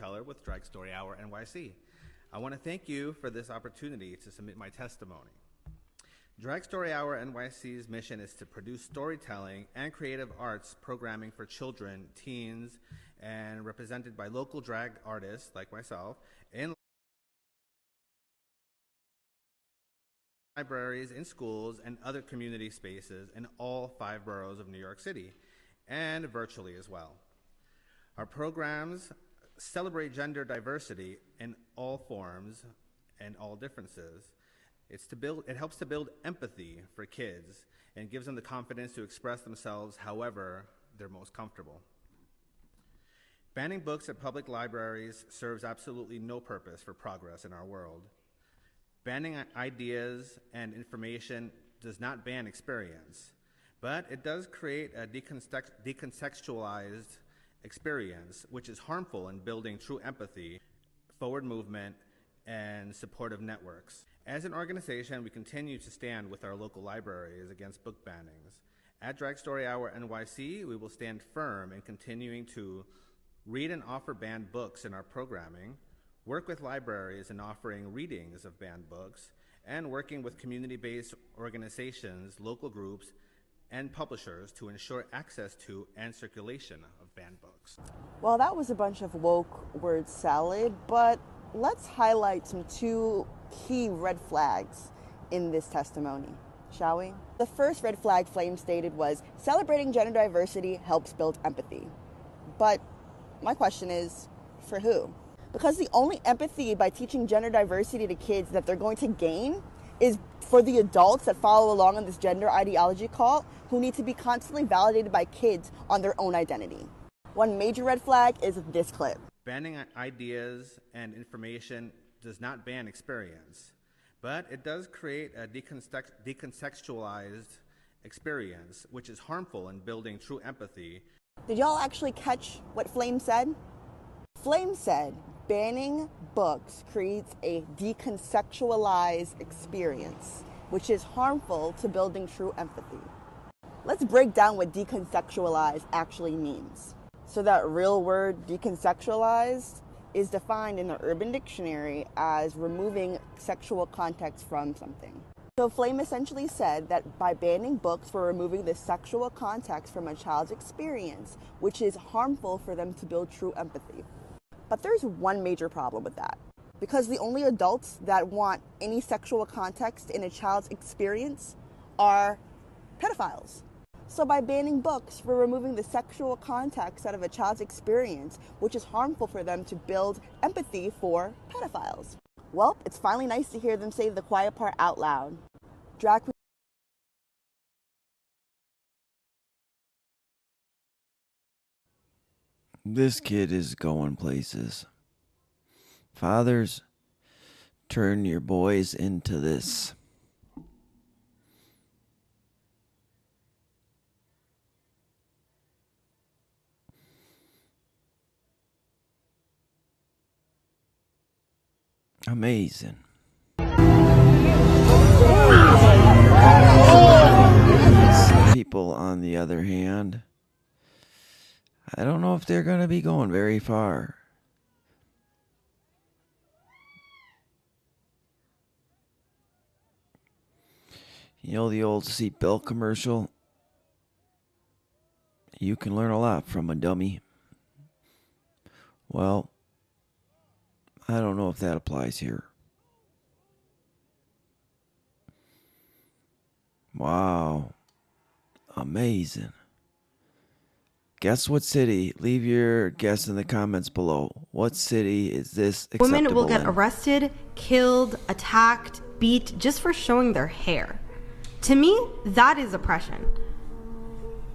storyteller with Drag Story Hour NYC. I want to thank you for this opportunity to submit my testimony. Drag Story Hour NYC's mission is to produce storytelling and creative arts programming for children, teens, and represented by local drag artists like myself in libraries, in schools, and other community spaces in all 5 boroughs of New York City, and virtually as well. Our programs celebrate gender diversity in all forms and all differences. It helps to build empathy for kids and gives them the confidence to express themselves however they're most comfortable. Banning books at public libraries serves absolutely no purpose for progress in our world. Banning ideas and information does not ban experience, but it does create a decontextualized experience, which is harmful in building true empathy, forward movement, and supportive networks. As an organization, we continue to stand with our local libraries against book bannings. At Drag Story Hour NYC, we will stand firm in continuing to read and offer banned books in our programming, work with libraries in offering readings of banned books, and working with community-based organizations, local groups, and publishers to ensure access to and circulation of banned books. Well, that was a bunch of woke word salad, but let's highlight some 2 key red flags in this testimony, shall we? The first red flag Flame stated was, celebrating gender diversity helps build empathy. But my question is, for who? Because the only empathy by teaching gender diversity to kids that they're going to gain is for the adults that follow along on this gender ideology cult, who need to be constantly validated by kids on their own identity. One major red flag is this clip. Banning ideas and information does not ban experience, but it does create a decontextualized experience, which is harmful in building true empathy. Did y'all actually catch what Flame said? Flame said, banning books creates a decontextualized experience, which is harmful to building true empathy. Let's break down what decontextualized actually means. So that real word, decontextualized, is defined in the Urban Dictionary as removing sexual context from something. So Flame essentially said that by banning books, we're removing the sexual context from a child's experience, which is harmful for them to build true empathy. But there's one major problem with that, because the only adults that want any sexual context in a child's experience are pedophiles. So by banning books, we're removing the sexual context out of a child's experience, which is harmful for them to build empathy for pedophiles. Well, it's finally nice to hear them say the quiet part out loud. Drag queen. This kid is going places. Fathers, turn your boys into this. Amazing. People, on the other hand, I don't know if they're going to be going very far. You know the old seatbelt commercial? You can learn a lot from a dummy. Well, I don't know if that applies here. Wow. Amazing. Guess what city? Leave your guess in the comments below. What city is this acceptable Women will get in? arrested, killed, attacked, beat just for showing their hair. To me, that is oppression.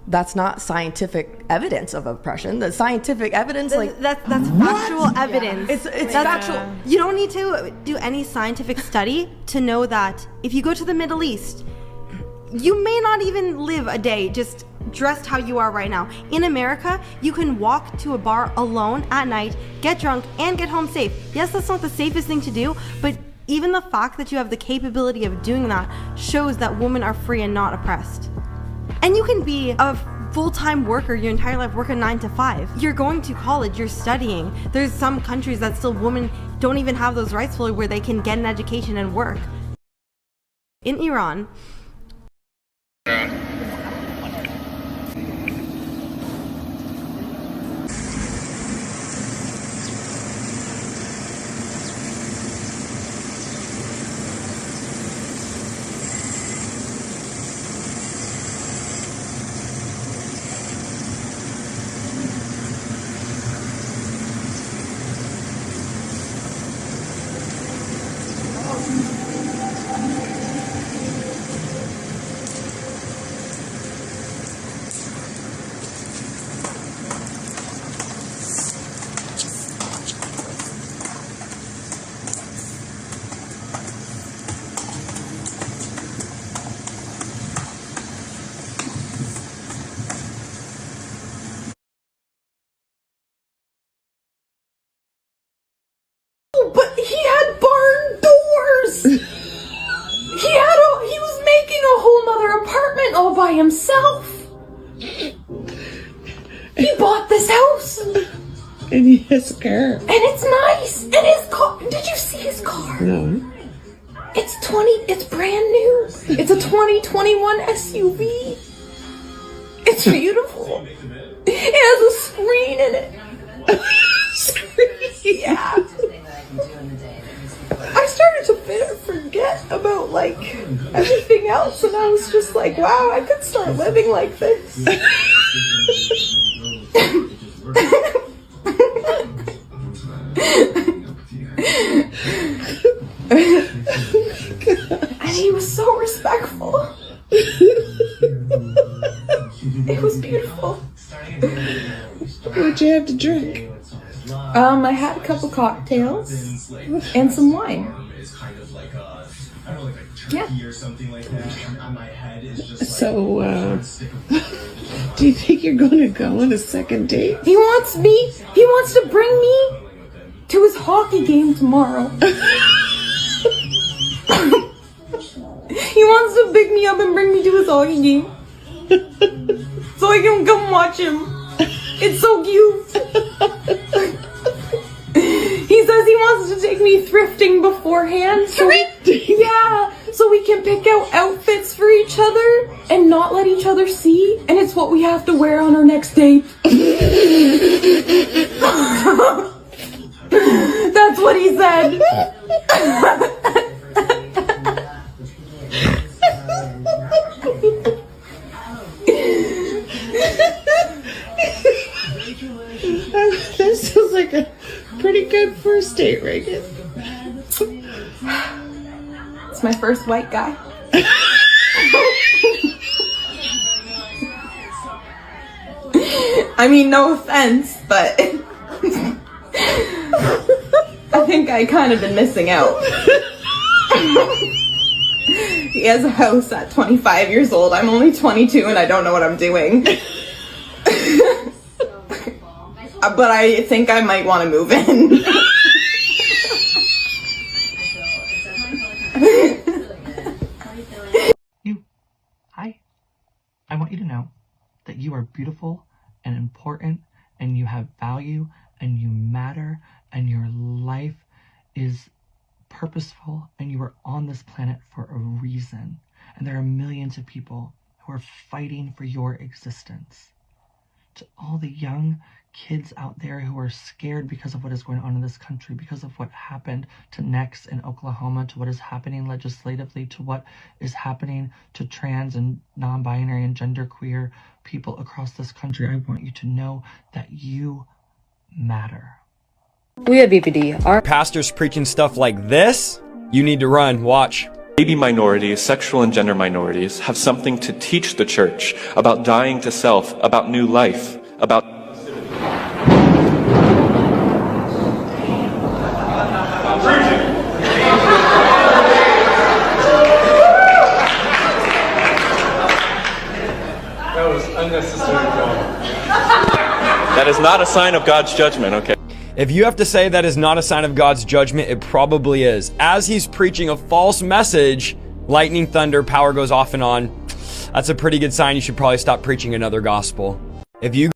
That's not scientific evidence of oppression. The scientific evidence, that's factual evidence. It's factual. You don't need to do any scientific study to know that if you go to the Middle East, you may not even live a day just dressed how you are right now. In America, you can walk to a bar alone at night, get drunk, and get home safe. Yes, that's not the safest thing to do, but even the fact that you have the capability of doing that shows that women are free and not oppressed. And you can be a full-time worker your entire life, work a 9 to 5. You're going to college, you're studying. There's some countries that still women don't even have those rights fully where they can get an education and work. In Iran, But he had barn doors! He was making a whole nother apartment all by himself! He bought this house! And he has a car. And it's nice! And his car, did you see his car? No. It's brand new. It's a 2021 SUV. It's beautiful. It has a screen in it. Yeah. I started to forget about like everything else, and I was just like, wow, I could start living like this. And he was so respectful. It was beautiful. What'd you have to drink? I had a couple cocktails and some wine. Yeah. So, do you think you're going to go on a second date? He wants to bring me to his hockey game tomorrow. He wants to pick me up and bring me to his hockey game. So I can come watch him. It's so cute. He says he wants to take me thrifting beforehand. So so we can pick out outfits for each other and not let each other see. And it's what we have to wear on our next date. That's what he said. This sounds like a pretty good first date, Reagan. It's my first white guy. I mean, no offense, but I think I kind of been missing out. He has a house at 25 years old. I'm only 22 and I don't know what I'm doing. But I think I might want to move in. Hi. I want you to know that you are beautiful and important and you have value and you matter and your life is purposeful and you are on this planet for a reason. And there are millions of people who are fighting for your existence. To all the young kids out there who are scared because of what is going on in this country, because of what happened to Nex in Oklahoma, to what is happening legislatively, to what is happening to trans and non-binary and genderqueer people across this country, I want you to know that you matter. We at BPD are pastors preaching stuff like this. You need to run. Watch. Baby minorities, sexual and gender minorities have something to teach the church about dying to self, about new life, about That was unnecessary. That is not a sign of God's judgment, okay? If you have to say that is not a sign of God's judgment, it probably is. As he's preaching a false message, lightning, thunder, power goes off and on. that's a pretty good sign you should probably stop preaching another gospel. If you